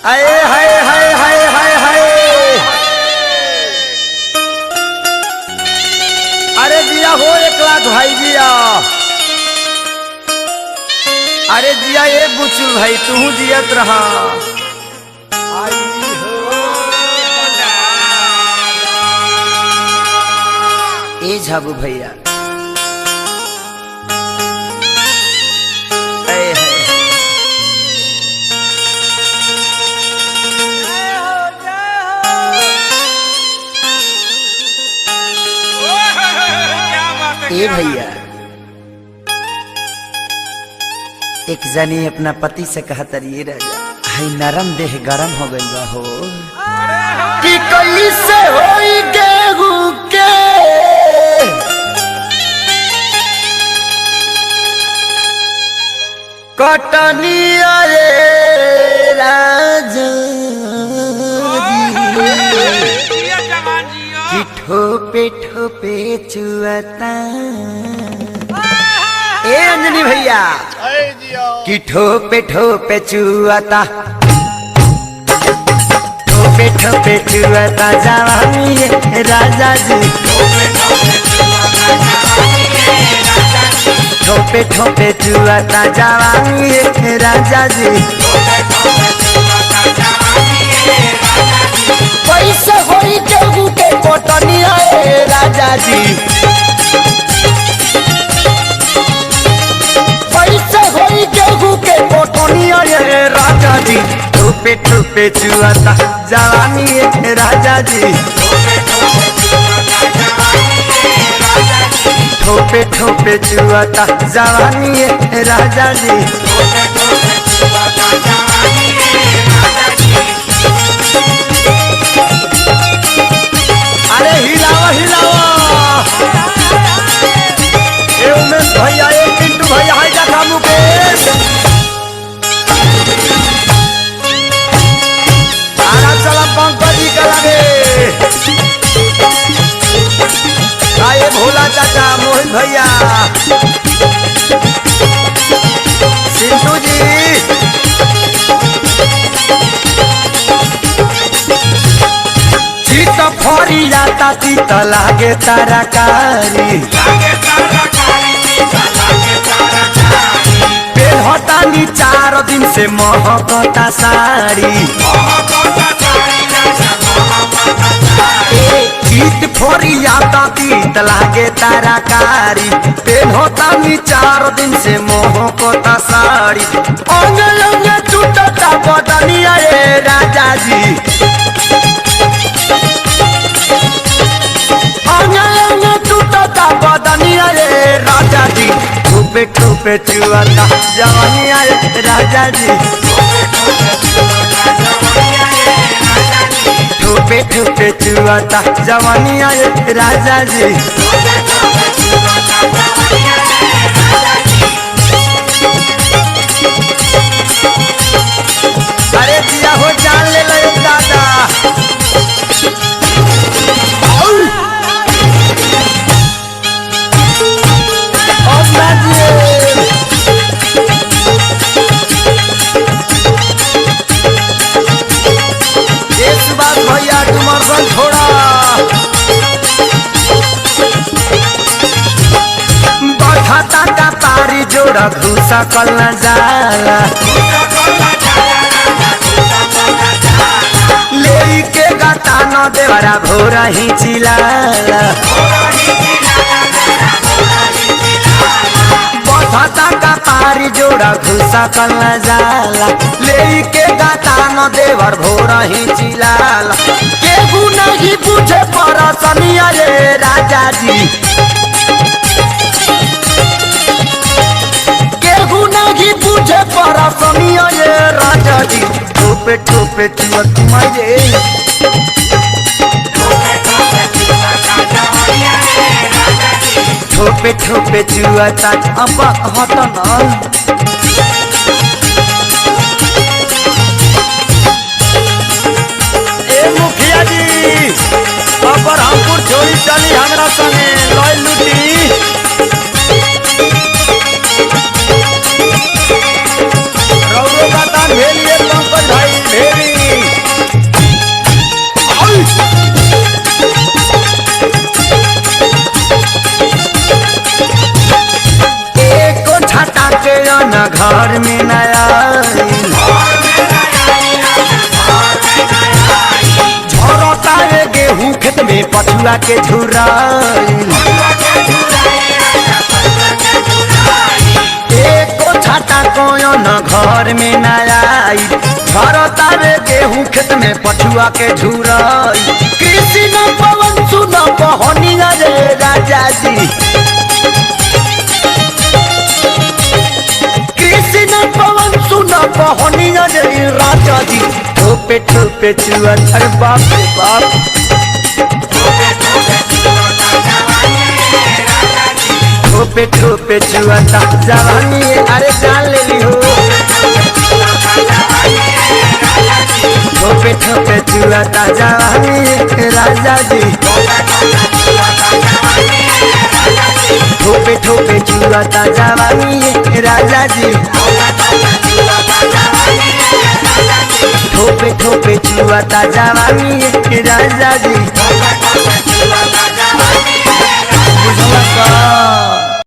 आए हाय हाय हाय हाय हाय। अरे जिया हो 1 लाख भाई जिया। अरे जिया ये बुचू भाई तू जियत रहा। ए झाबू भैया ए भैया एक जनी अपना पति से कहता ये राजा हाय नरम देह गरम हो गई बा हो कि कैसे होई गेहूं के कटनिया रे राजा कि ठोपे ठोपे चुआता ए अंजनी भैया कि ठोपे ठोपे चुआता ठोपे ठोपे चुआता जवानी राजा जी ठोपे ठोपे चुआता जवानी राजा जी पैसे होई गेहूं के कोटनिया राजा जी पैसे होई गेहूं के कोटनिया राजा जी ठोपे ठोपे चुआता जवानी राजा जी ठोपे ठोपे चुआता जवानी राजा जी अरे हिलावा हिलावा ए उमेश भैया ए पिंटू भैया हाय जा मुकेश आरा चला पंकज जी का लगे आए भोला चाचा मोहित भैया सिंटू जी चित फरी जाता चित लागे तरकारी पेहतानी 4 दिन से महकता साड़ी चित फरी जाता चित लागे तरकारी पेहतानी 4 दिन से महकता साड़ी अंग अंग टूटता बदनिया रे राजा जी टूटता बदनिया रे राजा जी ठोपे ठोपे चुआता जवानिया रे राजा जी ठोपे ठोपे चुआता जवानिया रे राजा जी अरे दिया हो जान ले लो दादा भैया डुमरसन छोड़ा बखता का पारी जोड़ा घुसा कल न जाला ले के गाता न देवरा भोरा ही चिलाला बखता का पारी जोड़ा घुसा कल न जाला ले के गाता न देवर भोरा ही चिलाला केहू नहीं पूछे परसनिया रे राजा जी केहू नहीं पूछे परसनिया रे राजा जी ठोपे ठोपे चुअत मारे ठोपे ठोपे चुआता अब हटन मुखिया जी बरहमपुर छोड़ी चली हमरा संगे लय लुटी रौरो का दान भेलिए पंकज भाई भेली न घर में नया झरता रे गेहूं खेत में पछुआ के झुराइल एको छाता कोयो न घर में नया झरता रे गेहूं खेत में पछुआ के झुराइल कृषि न पवन सुन बहनिया रे राजा जी कृषि न पवन सुन बहनिया रे राजा जी ठोपे ठोपे चुआ अरे बाप रे बाप ठोपे ठोपे चुआ जवानी अरे जान ले ली हो ठोपे ठोपे चुआ जवानी राजा जी ठोपे ठोपे चुआ जवानी राजा जी ठोपे ठोपे चुआ जवानी राजा जी